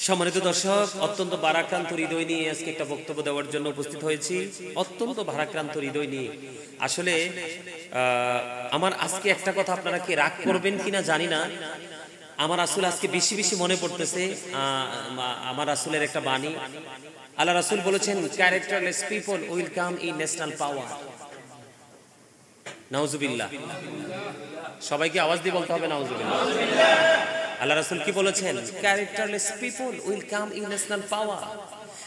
সম্মানিত দর্শক, অত্যন্ত ভারাক্রান্ত হৃদয় নিয়ে আজকে একটা বক্তব্য দেওয়ার জন্য উপস্থিত হয়েছি। অত্যন্ত ভারাক্রান্ত হৃদয় নিয়ে আসলে আমার আজকে একটা কথা আপনারা কি রাগ করবেন কিনা জানি না। আমার আসলে আজকে বেশি বেশি মনে পড়তেছে আমার রাসূলের একটা বাণী। আল্লাহ রাসূল বলেছেন, characterless people will come in national power. নাউজুবিল্লাহ। সবাইকে আওয়াজ দিয়ে বলতে হবে নাউজুবিল্লাহ। আল্লাহ রাসূল কি বলেছেন? Characterless people will come in national power.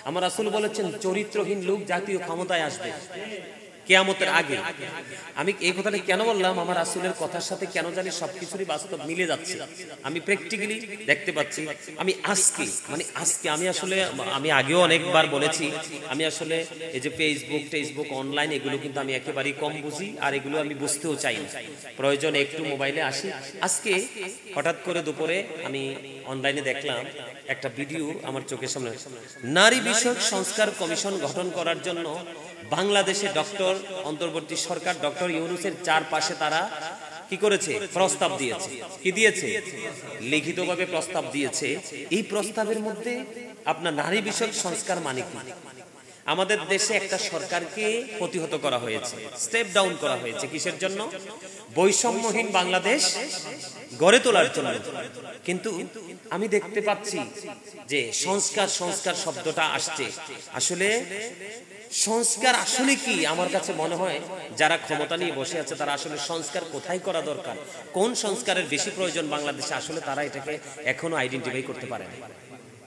আমার রাসূল বলেছেন, চরিত্রহীন লোক জাতীয় ক্ষমতায় আসবে কিয়ামতের আগে। আমি এই কথাটা কেন বললাম? আমার রাসূলের কথার সাথে কেন জানি সবকিছুরই বাস্তব মিলে যাচ্ছে। আমি প্র্যাকটিক্যালি দেখতে পাচ্ছি। আমি আজকে আমি আসলে আমি আগেও অনেকবার বলেছি, আমি আসলে এই যে ফেসবুক অনলাইন এগুলো কিন্তু আমি একেবারেই কম বুঝি, আর এগুলো আমি বুঝতেও চাই না। প্রয়োজন একটু মোবাইলে আসি। আজকে হঠাৎ করে দুপুরে আমি অনলাইনে দেখলাম একটা ভিডিও, আমার চোখের সামনে। নারী বিষয়ক সংস্কার কমিশন গঠন করার জন্য বাংলাদেশে অন্তর্বর্তী সরকার ডক্টর ইউনূসের চারপাশে তারা কি করেছে? প্রস্তাব দিয়েছে। কি দিয়েছে? লিখিতভাবে প্রস্তাব দিয়েছে। এই প্রস্তাবের মধ্যে আপনার নারী বিষয়ক সংস্কার মানে কি? আমাদের দেশে একটা সরকারকে প্রতিহত করা হয়েছে, স্টেপ ডাউন করা হয়েছে। কিসের জন্য? বৈষম্যহীন বাংলাদেশ গড়ে তোলার জন্য। কিন্তু আমি দেখতে পাচ্ছি যে সংস্কার শব্দটা আসছে। আসলে সংস্কার আসলে কি? আমার কাছে মনে হয় যারা ক্ষমতা নিয়ে বসে আছে তারা আসলে সংস্কার কোথায় করা দরকার, কোন সংস্কারের বেশি প্রয়োজন বাংলাদেশে, আসলে তারা এটাকে এখনো আইডেন্টিফাই করতে পারে না।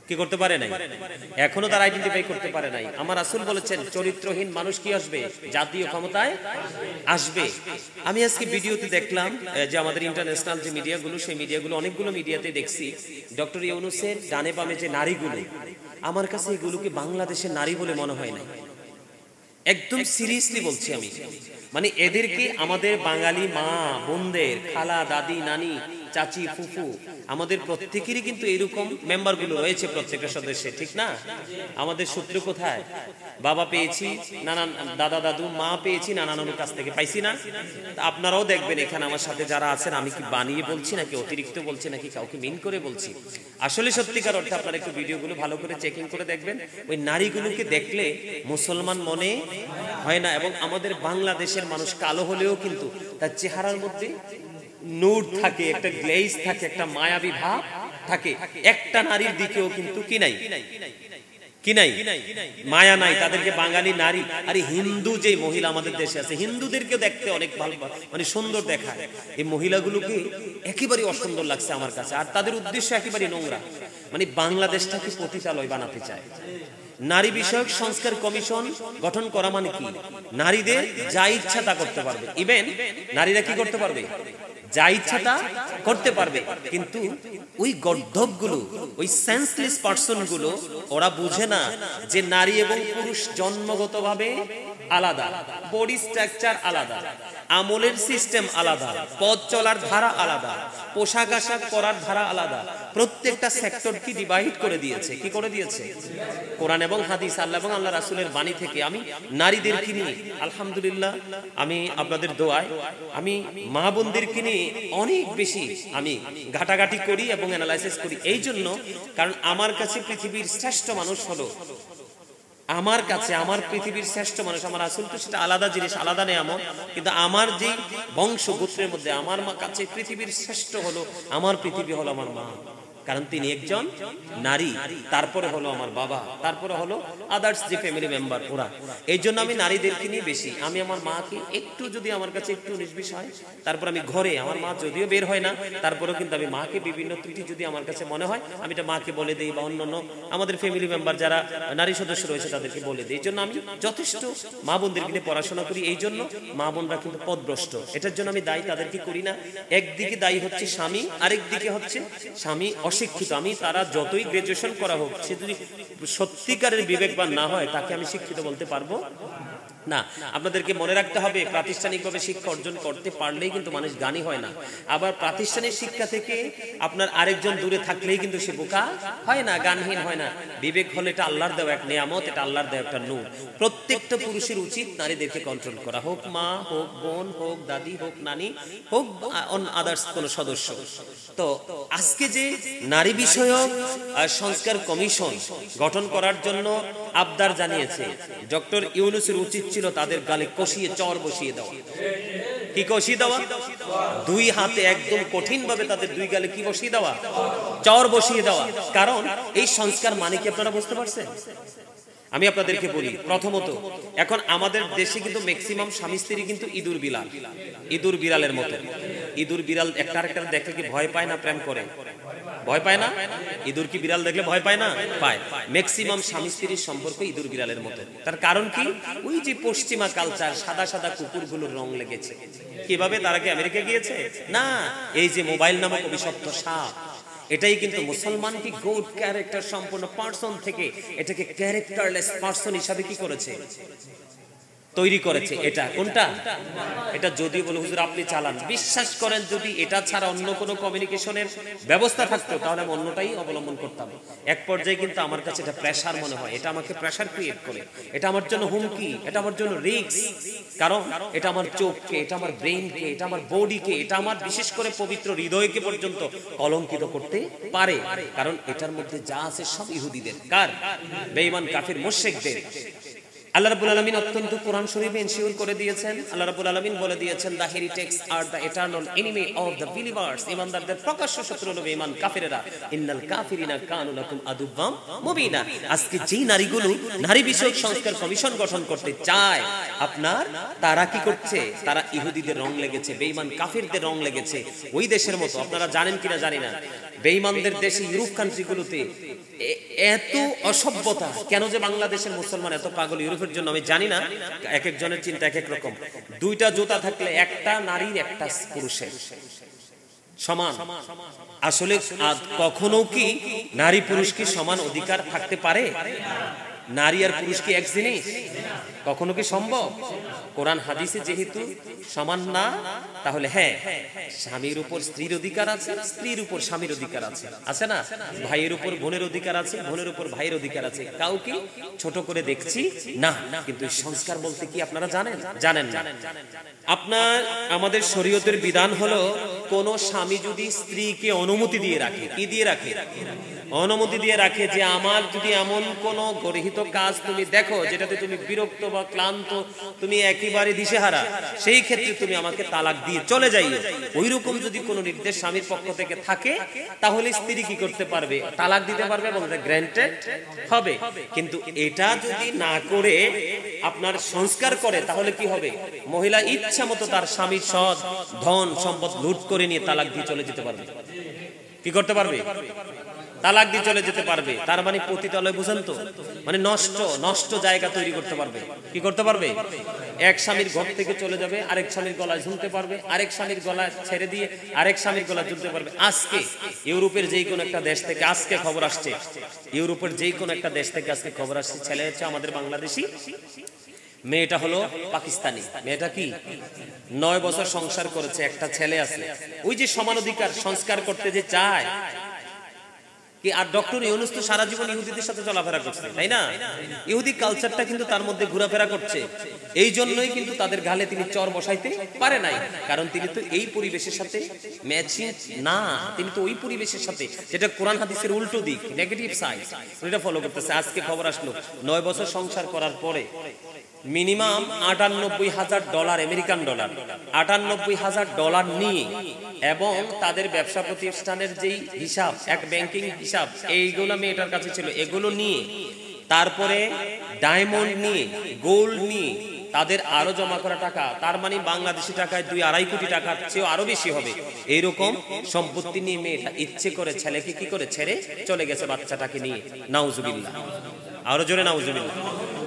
কি করতে পারে নাই? এখনো তারা আইডেন্টিফাই করতে পারে নাই। আমার রাসূল বলেছেন, চরিত্রহীন মানুষ কি আসবে? জাতীয় ক্ষমতায় আসবে। আমি আজকে ভিডিওতে দেখলাম যে আমাদের ইন্টারন্যাশনাল যে মিডিয়াগুলো, সেই মিডিয়াগুলো অনেকগুলো মিডিয়াতে দেখছি ডক্টর ইউনূসের ডানে বামে যে নারীগুলো, আমার কাছে এগুলোকে বাংলাদেশের নারী বলে মনে হয় না। একদম সিরিয়াসলি বলছি আমি। মানে এদেরকে আমাদের বাঙালি মা বোনদের, খালা দাদি নানি চাচি ফুফু, আমাদের প্রত্যেকেরই কিন্তু এরকম মেম্বারগুলো রয়েছে প্রত্যেকটা সদস্যে, ঠিক না? আমাদের সূত্র কোথায়? বাবা পেয়েছি, নানা দাদা দাদু, মা পেয়েছি নানা নানুর কাছ থেকে, পাইছি না? আপনারাও দেখবেন এখানে আমার সাথে যারা আছেন, আমি কি বানিয়ে বলছি নাকি অতিরিক্ত বলছি নাকি কাউকে মিন করে বলছি? আসলে সত্যিকার অর্থে আপনারা একটু ভিডিওগুলো ভালো করে চেকিং করে দেখবেন। ওই নারীগুলোকে দেখলে মুসলমান মনে হয় না। এবং আমাদের বাংলাদেশের মানুষ কালো হলেও কিন্তু তার চেহারার মধ্যে নূর থাকে, একটা গ্লেজ থাকে, একটা মায়াবী ভাব থাকে। একটা নারীর দিকেও কিন্তু কি নাই? মায়া নাই। তাদেরকে বাঙালি নারী, আরে হিন্দু যে মহিলা আমাদের দেশে আছে, হিন্দুদেরকে দেখতে অনেক ভালো, মানে সুন্দর দেখায়। এই মহিলাগুলোকে একেবারে অসুন্দর লাগছে আমার কাছে। আর তাদের উদ্দেশ্য একেবারে নোংরা। মানে বাংলাদেশটাকে পতিতালয় বানাতে চায়। নারী বিষয়ক সংস্কার কমিশন গঠন করা মানে কি? নারীদের যা ইচ্ছা তা করতে পারবে। ইভেন নারীরা কি করতে পারবে? যা ইচ্ছা তা করতে পারবে। কিন্তু ওই গর্ধবগুলো, ওই সেন্সলেস পার্সনগুলো, ওরা বুঝে না যে নারী এবং পুরুষ জন্মগতভাবে আলাদা, বডি স্ট্রাকচার আলাদা, আমলের সিস্টেম আলাদা, পথ চলার ধারা আলাদা, পোশাক আশাক পরার ধারা আলাদা। প্রত্যেকটা সেক্টর কি ডিভাইড করে দিয়েছে। কি করে দিয়েছে? কোরআন এবং হাদিস, আল্লাহ এবং আল্লাহ রাসূলের বাণী থেকে। আমি নারীদেরকে নিয়ে আলহামদুলিল্লাহ, আমি আপনাদের দোয়ায় আমি মা বোনদেরকে নিয়ে অনেক বেশি আমি ঘাটাঘাটি করি এবং অ্যানালাইসিস করি। এই জন্য, কারণ আমার কাছে পৃথিবীর শ্রেষ্ঠ মানুষ হলো, আমার কাছে আমার পৃথিবীর শ্রেষ্ঠ মানুষ আমার রাসূল। তো সেটা আলাদা জিনিস, আলাদা নেয়ামত। কিন্তু আমার যে বংশ গোত্রের মধ্যে আমার কাছে পৃথিবীর শ্রেষ্ঠ হলো, আমার পৃথিবী হলো আমার মা। কারণ তিনি একজন নারী। তারপরে হলো আমার বাবা, তারপরে হলো আদার্স যে ফ্যামিলি মেম্বার, ওরা। এই জন্য আমি নারীদেরকে নিয়ে বেশি। আমি আমার মাকে একটু, যদি আমার কাছে একটু নির্বিষ হয়, তারপর আমি ঘরে, আমার মা যদিও বের হয় না, তারপরেও কিন্তু আমি মাকে বিভিন্ন ত্রুটি যদি আমার কাছে মনে হয়, আমি এটা মাকে বলে দিই, বা অন্যান্য আমাদের ফ্যামিলি মেম্বার যারা নারী সদস্য রয়েছে তাদেরকে বলে দিই। এই জন্য আমি যথেষ্ট মা বোনদেরকে নিয়ে পড়াশোনা করি। এই জন্য মা বোনরা কিন্তু পথভ্রষ্ট। এটার জন্য আমি দায়ী তাদেরকে করি না। একদিকে দায়ী হচ্ছে স্বামী, আরেকদিকে হচ্ছে স্বামী শিক্ষিত। আমি তারা যতই গ্রাজুয়েশন করা হোক, সে যদি সত্যিকারের বিবেকবান না হয়, তাকে আমি শিক্ষিত বলতে পারবো না, আপনাদেরকে মনে রাখতে হবে প্রাতিষ্ঠানিকভাবে শিক্ষা অর্জন করতে পারলেই কিন্তু মানুষ জ্ঞানী হয় না। আবার প্রাতিষ্ঠানিক শিক্ষা থেকে আপনার আরেকজন দূরে থাকলেই কিন্তু সে বোকা হয় না, জ্ঞানহীন হয় না। বিবেক হলে এটা আল্লাহর দেওয়া এক নিয়ামত, এটা আল্লাহর দেওয়া একটা নূর। প্রত্যেকটা পুরুষের উচিত নারীদেরকে কন্ট্রোল করা, হোক মা, হোক বোন, হোক দাদি, হোক নানি, হোক আদার্স কোনো সদস্য। তো আজকে যে নারী বিষয়ক সংস্কার কমিশন গঠন করার জন্য আবদার জানিয়েছে, ডক্টর ইউনূসের উচিত ছিল তাদের গালে কষিয়ে চর বসিয়ে দেওয়া। কি কষিয়ে দেওয়া? দুই হাতে একদম কঠিন ভাবে তাদের দুই গালে কি বসিয়ে দেওয়া? চর বসিয়ে দেওয়া। কারণ এই সংস্কার মানে কি আপনারা বুঝতে পারছেন? আমি আপনাদেরকে বলি, প্রথমত এখন আমাদের দেশে কিন্তু ম্যাক্সিমাম স্বামী স্ত্রী কিন্তু ইঁদুর বিলাল, ইঁদুর বিড়ালের মতো। ইঁদুর বিড়াল একটা আরেকটা দেখলে কি ভয় পায় না প্রেম করে? ভয় পায় না? ইঁদুর কি বিড়াল দেখলে ভয় পায় না? পায়। ম্যাক্সিমাম স্বামী স্ত্রীর সম্পর্ক ইঁদুর বিড়ালের মতো। তার কারণ কি? ওই যে পশ্চিমা কালচার, সাদা সাদা কুকুরগুলোর রং লেগেছে। কিভাবে? তারা কি আমেরিকা গিয়েছে? না, এই যে মোবাইল নামক অভিশপ্ত সাপ, এটাই কিন্তু মুসলমানকে গুড ক্যারেক্টার সম্পন্ন পার্সন থেকে এটাকে ক্যারেক্টারলেস পার্সন হিসাবে কি করেছে? তৈরি করেছে। এটা কোনটা? এটা যদি বলে হুজুর আপনি চালান, বিশ্বাস করেন যদি এটা ছাড়া অন্য কোনো কমিউনিকেশনের ব্যবস্থা থাকতো তাহলে আমি অন্যটাই অবলম্বন করতাম। এক পর্যায়ে কিন্তু আমার কাছে এটা প্রেসার মনে হয়, এটা আমাকে প্রেসার ক্রিয়েট করে, এটা আমার জন্য হুমকি, এটা আমার জন্য রিস্ক। কারণ এটা আমার চোখকে, এটা আমার ব্রেইনকে, এটা আমার বডিকে, এটা আমার বিশেষ করে পবিত্র হৃদয়কে পর্যন্ত কলঙ্কিত করতে পারে। কারণ এটার মধ্যে যা আছে সব ইহুদিদের। কার? বেঈমান কাফির মুশরিকদের। আল্লাহ রাব্বুল আলামিন অত্যন্ত কোরআন শরীফে এনশিওর করে দিয়েছেন। আল্লাহ রাব্বুল আলামিন বলে দিয়েছেন, the heretics are the eternal enemy of the believers. ইমানদারদের প্রকাশ্য শত্রু হলো বেঈমান কাফিরেরা। ইন্নাল কাফিরিনা কানু লাকুম আদুওয়াম মুবিনা। আজকে যেই নারীগুলো নারী বিষয়ক সংস্কার কমিশন গঠন করতে চায় আপনার, তারা কি করছে? তারা ইহুদিদের রং লেগেছে, বেঈমান কাফিরদের রং লেগেছে। ওই দেশের মতো আপনারা জানেন কিনা জানি না, বেঈমানদের দেশে ইউরোপ কান্ট্রিগুলোতে এত অসভ্যতা কেন যে বাংলাদেশের মুসলমান এত পাগল ইউরোপের জন্য আমি জানি না। এক একজনের চিন্তা এক এক রকম। দুইটা জুতা থাকলে একটা নারীর একটা পুরুষের সমান। আসলে কখনো কি নারী পুরুষ কি সমান অধিকার থাকতে পারে? নারী আর পুরুষ কি এক জিনিস? কখনো কি সম্ভব? কোরআন হাদিসে যেহেতু সমান না, তাহলে হ্যাঁ, স্বামীর উপর স্ত্রীর অধিকার আছে, স্ত্রীর উপর স্বামীর অধিকার আছে, আছে না? ভাইয়ের উপর বোনের অধিকার আছে, বোনের উপর ভাইয়ের অধিকার আছে। কাউকে ছোট করে দেখছি না। কিন্তু সংস্কার বলতে কি আপনারা জানেন? জানেন না। আপনার আমাদের শরীয়তের বিধান হলো, কোন স্বামী যদি স্ত্রীকে অনুমতি দিয়ে রাখে, কি দিয়ে রাখে? অনুমতি দিয়ে রাখে যে আমার যদি এমন কোন গর্হিত কাজ তুমি দেখো যেটাতে তুমি বিরক্ত বা ক্লান্ত, তুমি একেবারে দিশেহারা, সেই ক্ষেত্রে তুমি আমাকে তালাক দিয়ে চলে যাইও। ওই রকম যদি কোনো নির্দেশ স্বামীর পক্ষ থেকে থাকে, তাহলে স্ত্রী কি করতে পারবে? তালাক দিতে পারবে এবং গ্র্যান্টেড হবে। কিন্তু এটা যদি না করে আপনার সংস্কার করে, তাহলে কি হবে? মহিলা ইচ্ছা মতো তার স্বামীর সৎ ধন সম্পদ লুট করে নিয়ে তালাক দিয়ে চলে যেতে পারবে। কি করতে পারবে? তালাক দিয়ে চলে যেতে পারবে। তার মানে পতিতালয়, বুঝেন তো? মানে নষ্ট নষ্ট জায়গা তৈরি করতে পারবে। কি করতে পারবে? এক স্বামীর ঘর থেকে চলে যাবে, আরেক স্বামীর গলায় ঝুলতে পারবে, আরেক স্বামীর গলায় ছেড়ে দিয়ে আরেক স্বামীর গলায় ঝুলতে পারবে। আজকে ইউরোপের যেই কোনো একটা দেশ থেকে আজকে খবর আসছে, ইউরোপের যেই কোনো একটা দেশ থেকে আজকে খবর আসছে, ছেলে হচ্ছে আমাদের বাংলাদেশি, মেয়েটা হলো পাকিস্তানি। মেয়েটা কি 9 বছর সংসার করেছে, একটা ছেলে আছে। ওই যে সমান অধিকার সংস্কার করতে যে চায় কি, আর ডক্টর ইউনূস তো সারা জীবন ইহুদিদের সাথে চলাফেরা করছে, তাই না? ইহুদি কালচারটা কিন্তু তার মধ্যে ঘোরাফেরা করছে। এই জন্যই কিন্তু তাদের গালে তিনি চর বসাইতে পারে নাই, কারণ তিনি তো এই পরিবেশের সাথে ম্যাচিং না। তিনি তো ওই পরিবেশের সাথে, যেটা কোরআন হাদিসের উল্টো দিক, নেগেটিভ সাইড, এটা ফলো করতেছে। আজকে খবর আসলো 9 বছর সংসার করার পরে মিনিমাম $98,000 আমেরিকান ডলার, $98,000 নিয়ে এবং তাদের ব্যবসা প্রতিষ্ঠানের যেই হিসাব, এক ব্যাংকিং হিসাব, এইগুলো মেয়েটার কাছে ছিল, এগুলো নিয়ে, তারপরে ডায়মন্ড নিয়ে, গোল্ড নিয়ে তাদের আরো জমা করা টাকা, তার মানে বাংলাদেশি টাকায় 2-2.5 কোটি টাকার চেয়ে আরো বেশি হবে। এইরকম সম্পত্তি নিয়ে মেয়েটা ইচ্ছে করে ছেলেকে কি করে ছেড়ে চলে গেছে বাচ্চাটাকে নিয়ে। নাউজুবিল্লাহ। আরো জোরে নাউজুবিল্লাহ।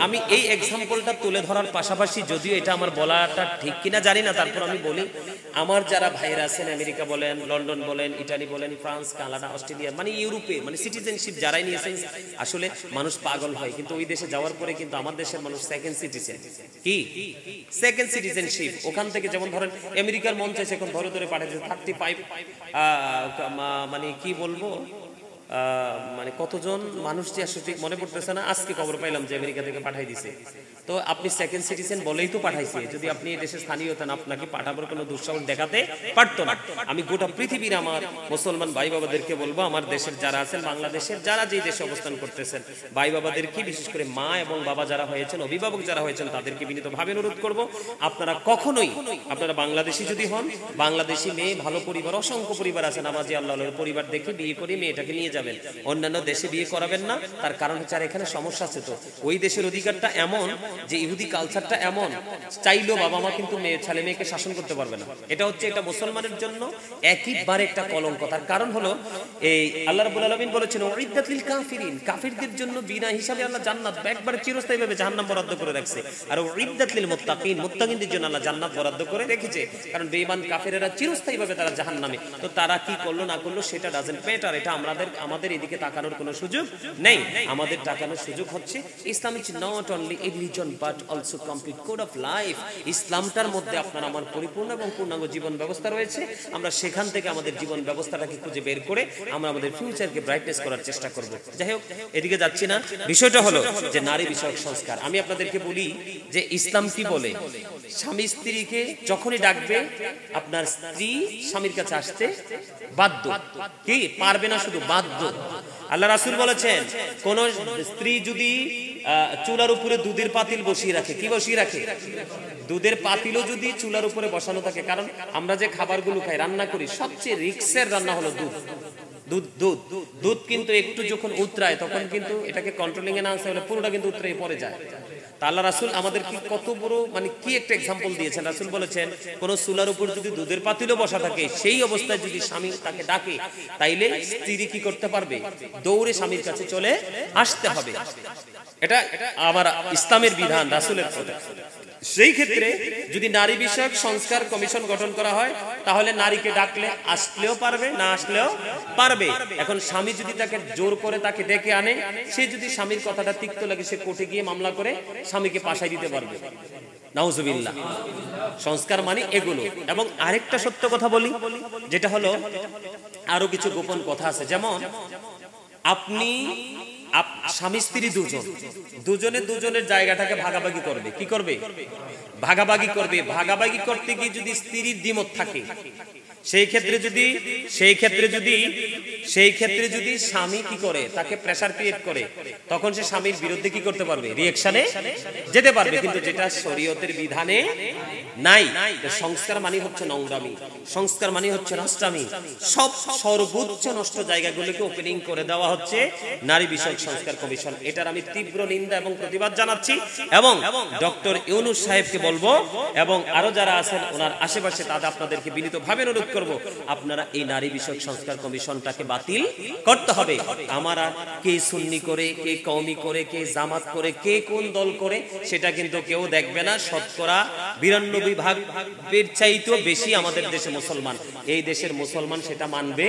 আমি এই এক্সাম্পলটা তুলে ধরার পাশাপাশি, যদিও এটা আমার বলাটা ঠিক কিনা জানি না, তারপর আমি বলি, আমার যারা ভাইরা আছেন আমেরিকা বলেন, লন্ডন বলেন, ইটালি বলেন, ফ্রান্স, কানাডা, অস্ট্রেলিয়া, মানে ইউরোপে, মানে সিটিজেনশিপ যারাই নিয়েছেন, আসলে মানুষ পাগল হয়, কিন্তু ওই দেশে যাওয়ার পরে কিন্তু আমার দেশের মানুষ সেকেন্ড সিটিজেন। কি সেকেন্ড সিটিজেনশিপ? ওখান থেকে যেমন ধরেন আমেরিকার মন চাইছে এখন ধরে ধরে পাঠাচ্ছে 35, মানে কি বলবো, মানে কতজন মানুষ যে আসলে ঠিক মনে পড়তেছে না, আজকে খবর পাইলাম যে আমেরিকা থেকে পাঠাই দিছে। তো আপনি সেকেন্ড সিটিজেন বলেই তো পাঠাইছে, যদি আপনি এই দেশের স্থানীয় হতেন আপনাকে পাঠাবার কোনো দুঃসাহস দেখাতে পারতো না। আমি গোটা পৃথিবীর আমার মুসলমান ভাই বাবাদেরকে বলবো, আমার দেশের যারা আছেন, বাংলাদেশের যারা যেই দেশে অবস্থান করতেছেন, ভাই বাবাদেরকে, বিশেষ করে মা এবং বাবা যারা হয়েছেন, অভিভাবক যারা হয়েছেন, তাদেরকে বিনীতভাবে অনুরোধ করব, আপনারা কখনোই, আপনারা বাংলাদেশি যদি হন, বাংলাদেশি মেয়ে, ভালো পরিবার, অসংখ্য পরিবার আছে নামাজি আল্লাহর পরিবার দেখে বিয়ে করে মেয়েটাকে নিয়ে যাবেন, অন্যান্য দেশে বিয়ে করাবেন না। তার কারণ হচ্ছে আর এখানে সমস্যা আছে, তো ওই দেশের অধিকারটা এমন যে ইহুদি কালচারটা এমন, চাইলেও বাবা মা কিন্তু ছেলে মেয়েকে শাসন করতে পারবে না। এটা হচ্ছে, এটা মুসলমানের জন্য একেবারে একটা কলঙ্ক। তার কারণ হলো এই আল্লাহ রাব্বুল আলামিন বলেছেন উইদ্দাত লিল কাফিরিন, কাফিরদের জন্য বিনা হিসাবে আল্লাহ জান্নাত একবারে চিরস্থায়ী ভাবে জাহান্নাম বরাদ্দ করে রাখছে। আর উইদ্দাত লিল মুত্তাকিন, মুত্তাকিনদের জন্য আল্লাহ জান্নাত বরাদ্দ করে রেখেছে, কারণ বেঈমান কাফেরেরা চিরস্থায়ী ভাবে তারা জাহান্নামে। তো তারা কি করলো না করলো সেটা ডাজন্ট ম্যাটার, এটা আমাদের এদিকে তাকানোর কোনো সুযোগ নেই। আমাদের তাকানোর সুযোগ হচ্ছে Islam is not only a religion but also complete code of life. ইসলামটার মধ্যে আপনার আমার পরিপূর্ণ এবং পূর্ণাঙ্গ জীবন ব্যবস্থা রয়েছে। আমরা সেখান থেকে আমাদের জীবন ব্যবস্থাটাকে খুঁজে বের করে আমরা আমাদের ফিউচারকে ব্রাইটনেস করার চেষ্টা করব। যাই হোক, এদিকে যাচ্ছি না। বিষয়টা হলো যে নারী বিষয়ক সংস্কার। আমি আপনাদেরকে বলি যে ইসলাম কি বলে, স্বামী স্ত্রীকে যখনই ডাকবে, আপনার স্ত্রী স্বামীর কাছে আসতে বাধ্য, কি পারবে না, শুধু বাধ্য। আল্লাহ রাসূল বলেছেন, কোন স্ত্রী যদি চুলার উপরে দুধের পাতিল বসিয়ে রাখে, কি বসিয়ে রাখে? দুধের পাতিলও যদি চুলার উপরে বসানো থাকে, কারণ আমরা যে খাবারগুলো খাই, রান্না করি, সবচেয়ে রিস্কের রান্না হলো দুধ। দুধ কিন্তু একটু যখন উতরায় তখন কিন্তু এটাকে কন্ট্রোলিং এ না আনতে হলে পুরোটা কিন্তু উতরে পড়ে যায়। তা আল্লাহ রাসূল আমাদের কি কত বড়, মানে কি একটা এক্সাম্পল দিয়েছেন। রাসূল বলেছেন, কোন চুলার উপর যদি দুধের পাতিলও বসা থাকে, সেই অবস্থায় যদি স্বামী তাকে ডাকে, তাইলে স্ত্রী কি করতে পারবে? দৌড়ে স্বামীর কাছে চলে আসতে হবে। এটা আমার ইসলামের বিধান, রাসূলের কথা। সেই ক্ষেত্রে যদি নারী বিষয়ক সংস্কার কমিশন গঠন করা হয়, তাহলে নারীকে ডাকলে আসলেও পারবে, না আসলেও পারবে। এখন স্বামী যদি তাকে জোর করে তাকে ডেকে আনে, সে যদি স্বামীর কথাটা তিক্ত লাগে, সে কোর্টে গিয়ে মামলা করে স্বামীকে পাশায় দিতে পারবে। নাউজুবিল্লাহ। সংস্কার মানে এগুলো। এবং আরেকটা সত্য কথা বলি, যেটা হলো আরো কিছু গোপন কথা আছে। যেমন আপনি স্বামী স্ত্রী দুজনে দুজনের জায়গাটাকে ভাগাভাগি করবে। কি করবে? ভাগাভাগি করবে। ভাগাভাগি করতে গিয়ে যদি স্ত্রীর দ্বিমত থাকে, সেই ক্ষেত্রে যদি স্বামী কি করে, তাকে প্রেসার ক্রিয়েট করে, তখন সে স্বামীর বিরুদ্ধে কি করতে পারবে? রিঅ্যাকশনে যেতে পারবে। কিন্তু যেটা শরীয়তের বিধানে নাই। সংস্কার মানে হচ্ছে নোংরামি, সংস্কার মানে হচ্ছে নষ্টামি। সব সর্বোচ্চ নষ্ট জায়গাগুলোকে ওপেনিং করে দেওয়া হচ্ছে নারী বিষয়ক সংস্কার কমিশন। এটার আমি তীব্র নিন্দা এবং প্রতিবাদ জানাচ্ছি, এবং ডক্টর ইউনূস সাহেবকে বলবো, এবং আরো যারা আছেন ওনার আশেপাশে, তাদের আপনাদেরকে বিনীতভাবে অনুরোধ করব, আপনারা এই নারী বিষয়ক সংস্কার কমিশনটাকে বাতিল করতে হবে। আমরা কে সুন্নি করে, কে কওমি করে, কে জামাত করে, কে কোন দল করে, সেটা কিন্তু কেউ দেখবে না। শতকরা 92% চাইতেও বেশি আমাদের দেশে মুসলমান। এই দেশের মুসলমান সেটা মানবে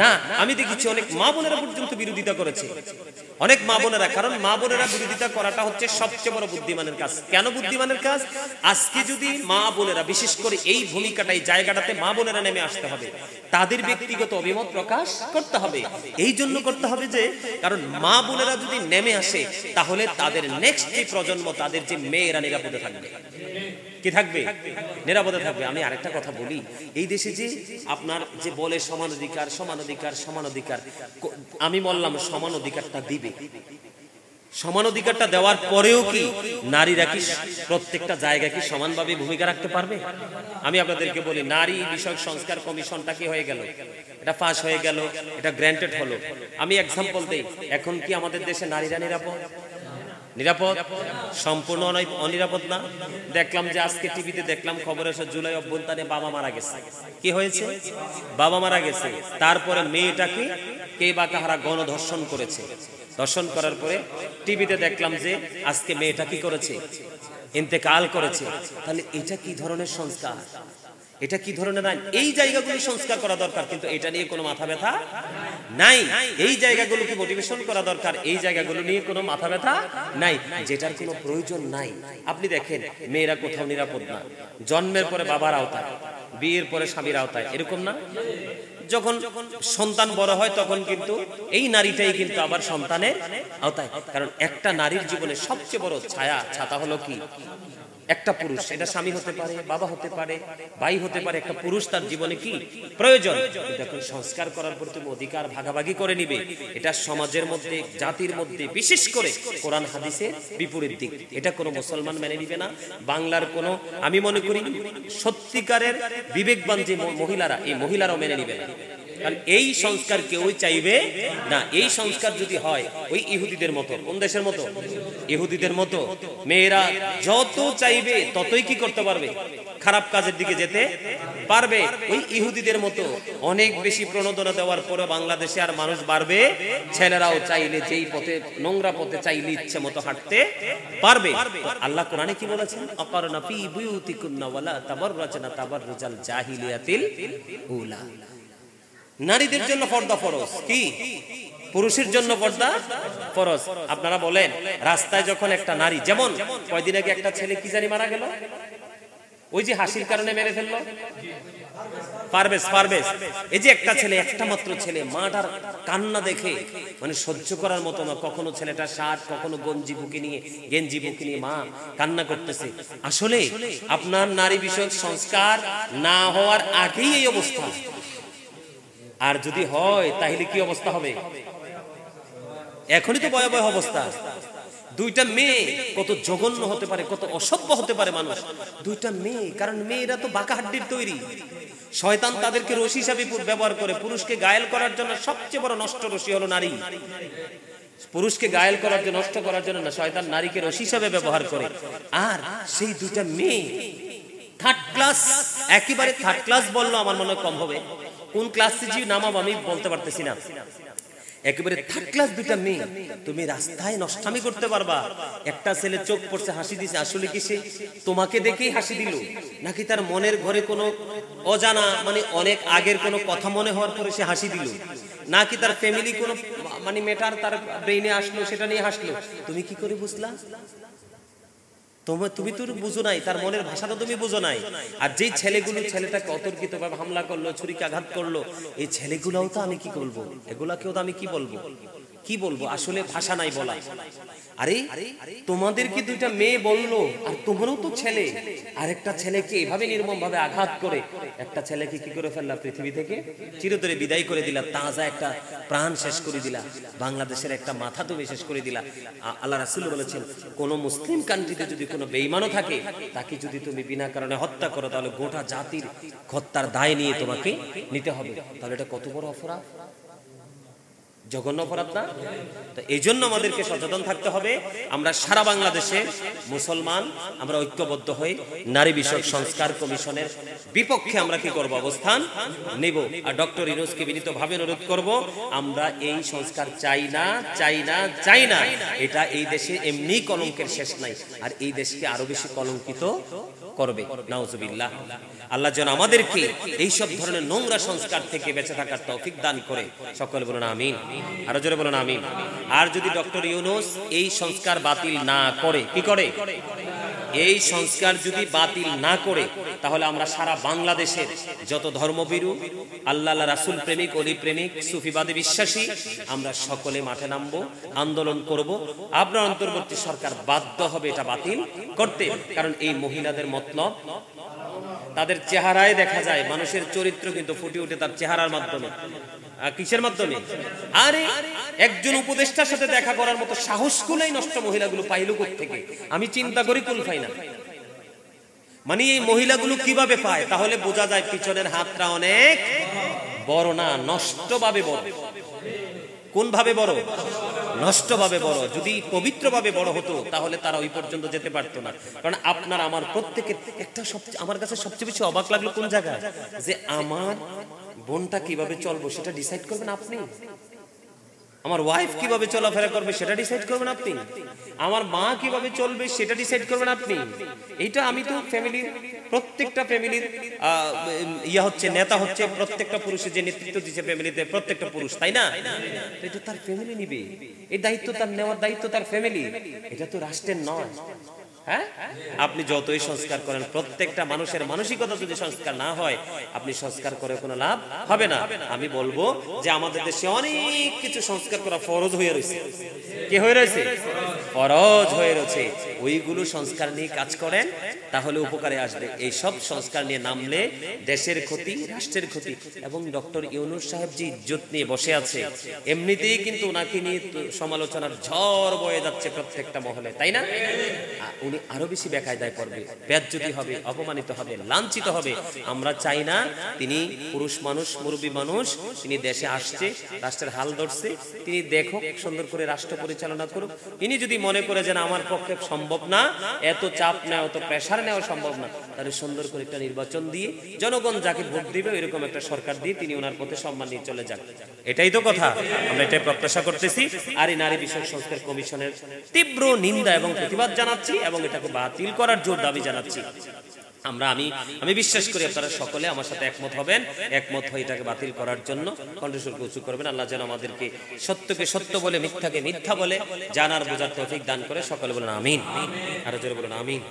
না। আমি দেখেছি অনেক মা বোনেরা পর্যন্ত বিরোধিতা করেছে, অনেক মা বোনেরা। কারণ মা বোনেরা বিরোধিতা করাটা হচ্ছে সবচেয়ে বড় বুদ্ধিমানের কাজ। কেন বুদ্ধিমানের কাজ? আজকে যদি মা বোনেরা, বিশেষ করে এই ভূমিকাটা, এই জায়গাটাতে মা বোনেরা নেমে আসতে হবে, তাদের ব্যক্তিগত অভিমত প্রকাশ করতে হবে। এই জন্য করতে হবে যে, কারণ মা বোনেরা যদি নেমে আসে, তাহলে তাদের নেক্সট যে প্রজন্ম, তাদের যে মেয়েরা নিরাপদে থাকবে। কি থাকবে? নিরাপদে থাকবে। আমি আরেকটা কথা বলি, এই দেশে যে আপনার যে বলে সমান অধিকার, সমান অধিকার, সমান অধিকার, আমি বললাম সমান অধিকারটা দিবে। সমান অধিকারটা দেওয়ার পরেও কি নারীরা কি প্রত্যেকটা জায়গায় কি সমানভাবে ভূমিকা রাখতে পারবে? আমি আপনাদেরকে বলি, নারী বিষয়ক সংস্কার কমিশনটা কি হয়ে গেল, এটা পাস হয়ে গেল, এটা গ্র্যান্টেড হলো। আমি এক্সাম্পল দেই, এখন কি আমাদের দেশে নারীরা নিরাপদ? নিরাপদ? সম্পূর্ণ অনিরাপদ না? দেখলাম যে আজকে টিভিতে দেখলাম খবর এসে জুলাই অভ্যুত্থানে বাবা মারা গেছে। কি হয়েছে? বাবা মারা গেছে। তারপরে মেয়েটাকে কে বা কাহারা গণধর্ষণ করেছে। ধর্ষণ করার পরে টিভিতে দেখলাম যে আজকে মেয়েটা কি করেছে? ইন্তেকাল করেছে। তাহলে এটা কি ধরনের সংস্কার? এটা কি ধরনের আইন? এই জায়গাগুলো সংস্কার করা দরকার, কিন্তু এটা নিয়ে কোনো মাথা ব্যথা নাই। এই জায়গাগুলোকে মোটিভেশন করা দরকার, এই জায়গাগুলো নিয়ে কোনো মাথা ব্যথা নাই, যেটার কোনো প্রয়োজন নাই। আপনি দেখেন মেয়েরা কোথাও নিরাপদ না, জন্মের পরে বাবার আওতায়, বিয়ের পরে স্বামীর আওতায়, এরকম না? যখন সন্তান বড় হয় তখন কিন্তু এই নারীটাই কিন্তু আবার সন্তানের আওতায়। কারণ একটা নারীর জীবনে সবচেয়ে বড় ছাতা হলো কি? একটা পুরুষ। এটা স্বামী হতে পারে, বাবা হতে পারে, ভাই হতে পারে। একটা পুরুষ তার জীবনে কি প্রয়োজন? যখন সংস্কার করার পর তুমি অধিকার ভাগাভাগি করে নিবে, এটা সমাজের মধ্যে, জাতির মধ্যে, বিশেষ করে কোরআন হাদিসের বিপরীত দিক। এটা কোনো মুসলমান মেনে নিবে না। বাংলার কোনো, আমি মনে করি সত্যিকারের বিবেকবান যে মহিলারা, এই মহিলারাও মেনে নিবে না। কারণ এই সংস্কার কেউই চাইবে না। এই সংস্কার যদি হয় ওই ইহুদিদের মতো, কোন দেশের মতো? ইহুদিদের মতো। মেয়েরা যত চাইবে ততই কি করতে পারবে? খারাপ কাজের দিকে যেতে পারবে। ওই ইহুদিদের মতো অনেক বেশি প্রণোদনা দেওয়ার পরে বাংলাদেশে আর মানুষ বাড়বে। ছেলেরাও চাইলে যেই পথে, নোংরা পথে চাইলে ইচ্ছে মতো হাঁটতে পারবে। আল্লাহ কোরআনে কি বলেছেন? অকারনা ফি বুয়ুতিকুন্না ওয়ালা তাবাররাজনা তাবাররুজাল জাহিলিয়াতিল উলা। নারীদের জন্য পর্দা ফরজ। কি? পুরুষের জন্য পর্দা ফরজ। আপনারা বলেন, রাস্তায় যখন একটা নারী, যেমন কয়দিন আগে একটা ছেলে কি জানি মারা গেল, ওই যে হাসির কারণে মেরে ফেললো পারভেজ। এই যে একটা ছেলে, একটা মাত্র ছেলে, মাটার কান্না দেখে মানে সহ্য করার মতো না। কখনো ছেলেটা শার্ট, কখনো গেঞ্জি বুকে নিয়ে মা কান্না করতেছে। আসলে আপনার নারী বিষয়ক সংস্কার না হওয়ার আগেই এই অবস্থা। আর যদি হয় তাহলে কি অবস্থা হবে? এখনই তো ভয়াবহ অবস্থা। দুইটা মেয়ে কত জঘন্য হতে পারে, কত অসভ্য হতে পারে মানুষ। দুইটা মেয়ে, কারণ মেয়েরা তো বাঁকা হাড্ডির তৈরি। শয়তান তাদেরকে রশি হিসাবে ব্যবহার করে। পুরুষকে ঘায়েল করার জন্য সবচেয়ে বড় নষ্ট রশি হলো নারী। পুরুষকে ঘায়েল করার জন্য, নষ্ট করার জন্য না, শয়তান নারীকে রশি হিসাবে ব্যবহার করে। আর সেই দুইটা মেয়ে থার্ড ক্লাস, একেবারে থার্ড ক্লাস বললো আমার মনে হয় কম হবে। কোন ক্লাসে যে নামাবো আমি বলতে পারতেছি না। একেবারে থার্ড ক্লাস দুইটা মেয়ে, তুমি রাস্তায় নষ্টামি করতে পারবা? একটা ছেলে চোখ পড়ছে, হাসি দিছে, আসলে কি সে তোমাকে দেখেই হাসি দিল, নাকি তার মনের ঘরে কোনো অজানা, মানে অনেক আগের কোনো কথা মনে হওয়ার পরে সে হাসি দিল, নাকি তার ফ্যামিলি কোনো মানে ম্যাটার তার ব্রেইনে আসলো, সেটা নিয়ে হাসলো? তুমি কি করে বুঝলা? তুমি তো বুঝো নাই, তার মনের ভাষাটা তুমি বুঝো নাই। আর যেই ছেলেগুলো ছেলেটাকে অতর্কিত ভাবে হামলা করলো, ছুরিকে আঘাত করলো, এই ছেলেগুলাও তো আমি কি বলবো, এগুলাকেও তো আমি কি বলবো, আসলে ভাষা নাই বলা। আরে তোমাদের কি দুইটা মেয়ে বললো, আর তোমারও তো ছেলে, আরেকটা ছেলেকে এভাবে নির্মম ভাবে আঘাত করে একটা ছেলেকে কি করে ফেললা? পৃথিবী থেকে চিরতরে বিদায় করে দিলা, তাজা একটা প্রাণ শেষ করে দিলা, বাংলাদেশের একটা মাথা তুমি শেষ করে দিলা। আল্লাহ রাসূল বলেছেন, কোন মুসলিম কান্ট্রিতে যদি কোনো বেঈমানও থাকে, তাকে যদি তুমি বিনা কারণে হত্যা করো, তাহলে গোটা জাতির হত্যার দায় নিয়ে তোমাকে নিতে হবে। তাহলে এটা কত বড় অপরাধ, জঘন্য অপরাধ না? তো এই জন্য আমাদেরকে সচেতন থাকতে হবে। আমরা সারা বাংলাদেশে মুসলমান, আমরা ঐক্যবদ্ধ হয়ে নারী বিষয়ক সংস্কার কমিশনের বিপক্ষে আমরা কি করব? অবস্থান নেব। আর ডক্টর ইউনূসকে বিনীতভাবে অনুরোধ করব, আমরা এই সংস্কার চাই না। এটা এই দেশে এমনি কলঙ্কের শেষ নাই, আর এই দেশকে আরো বেশি কলঙ্কিত করবে। নাউজুবিল্লাহ। আল্লাহ যেন আমাদেরকে এইসব ধরনের নোংরা সংস্কার থেকে বেঁচে থাকার তৌফিক দান করে। সকলে বলুন আমিন, আরো জোরে বলুন আমিন। আর যদি ডক্টর ইউনূস এই সংস্কার বাতিল না করে, কি করে? এই সংস্কার যদি বাতিল না করে, তাহলে আমরা সারা বাংলাদেশের যত ধর্মভীরু, আল্লাহ রাসূল প্রেমিক, অলি প্রেমিক, সুফিবাদী বিশ্বাসী, আমরা সকলে মাঠে নামবো, আন্দোলন করব। আপনার অন্তর্বর্তী সরকার বাধ্য হবে এটা বাতিল করতে। কারণ এই মহিলাদের মতলব তাদের চেহারায় দেখা যায়, মানুষের চরিত্র কিন্তু ফুটে ওঠে তার চেহারার মাধ্যমে। কিসের মাধ্যমে? আরে একজন উপদেষ্টার সাথে দেখা করার মতো সাহস কুলাই নষ্ট মহিলাগুলো পাইলো কোত্থেকে? আমি চিন্তা করি কুল পাই না। মানে এই মহিলাগুলো কিভাবে পায়? তাহলে বোঝা যায় পিছনের হাতটা অনেক বড় না, নষ্ট ভাবে বড়। কোন ভাবে বড়? নষ্টভাবে বড়। যদি পবিত্রভাবে বড় হতো তাহলে তারা ওই পর্যন্ত যেতে পারতো না। কারণ আপনার আমার প্রত্যেকের একটা আমার কাছে সবচেয়ে বেশি অবাক লাগলো কোন জায়গায়, যে আমার বোনটা কিভাবে চলবো সেটা ডিসাইড করবেন আপনি, আমার ওয়াইফ কিভাবে চলাফেরা করবে সেটা ডিসাইড করবেন আপনি, আমার মা কিভাবে চলবে সেটা ডিসাইড করবেন আপনি। এইটা আমি তো ফ্যামিলির প্রত্যেকটা ফ্যামিলির ইয়া হচ্ছে, নেতা হচ্ছে প্রত্যেকটা পুরুষের যে নেতৃত্ব দিচ্ছে ফ্যামিলিতে প্রত্যেকটা পুরুষ, তাই না? এটা তার ফ্যামিলি নিবে, এই দায়িত্ব তার নেওয়ার দায়িত্ব তার ফ্যামিলি, এটা তো রাষ্ট্রের নয়। হ্যাঁ, আপনি যতই সংস্কার করেন, প্রত্যেকটা মানুষের মানসিকতা যদি সংস্কার না হয়, আপনি সংস্কার করে কোনো লাভ হবে না। আমি বলবো যে আমাদের দেশে অনেক কিছু সংস্কার করা ফরজ হয়ে রয়েছে। কি হয়ে রয়েছে? ফরজ হয়ে রয়েছে। ওইগুলো সংস্কার নিয়ে কাজ করেন, তাহলে উপকারে আসবে। এই সব সংস্কার নিয়ে নামলে দেশের ক্ষতি, রাষ্ট্রের ক্ষতি। এবং ডক্টর ইউনূস সাহেব যে ইজ্জত নিয়ে বসে আছে, এমনিতেই কিন্তু ওনাকে নিয়ে সমালোচনার ঝড় বয়ে যাচ্ছে প্রত্যেকটা মহলে, তাই না? উনি আরো বেশি বেকায়দায় পড়বে, বেজ্জতি হবে, অপমানিত হবে, লাঞ্ছিত হবে। আমরা চাই না। তিনি পুরুষ মানুষ, মুরব্বী মানুষ, তিনি দেশে আসছে, রাষ্ট্রের হাল ধরছে, তিনি দেখুক, সুন্দর করে রাষ্ট্র পরিচালনা করুক। তিনি যদি মনে করে যে আমার পক্ষে সম্ভব না, এত চাপ নেওয়া, এত প্রেশার নেওয়া সম্ভব না, তাহলে সুন্দর করে একটা নির্বাচন দিয়ে জনগণ যাকে ভোট দিবে এরকম একটা সরকার দিয়ে তিনি ওনার পথে সম্মান নিয়ে চলে যান। এটাই তো কথা, আমরা এটাই প্রত্যাশা করতেছি। আর এই নারী বিষয়ক সংস্কার কমিশনের তীব্র নিন্দা এবং প্রতিবাদ জানাচ্ছি এবং এটাকে বাতিল করার জোর দাবি জানাচ্ছি। আমি বিশ্বাস করি আপনারা সকলে আমার সাথে একমত হবেন, একমত হয়ে এটাকে বাতিল করার জন্য কণ্ঠস্বরকে উঁচু করবেন। আল্লাহ যেন আমাদেরকে সত্যকে সত্য বলে, মিথ্যাকে মিথ্যা বলে জানার বোঝার তৌফিক দান করে। সকলে বলুন আমিন। আরো জোরে বলুন আমিন।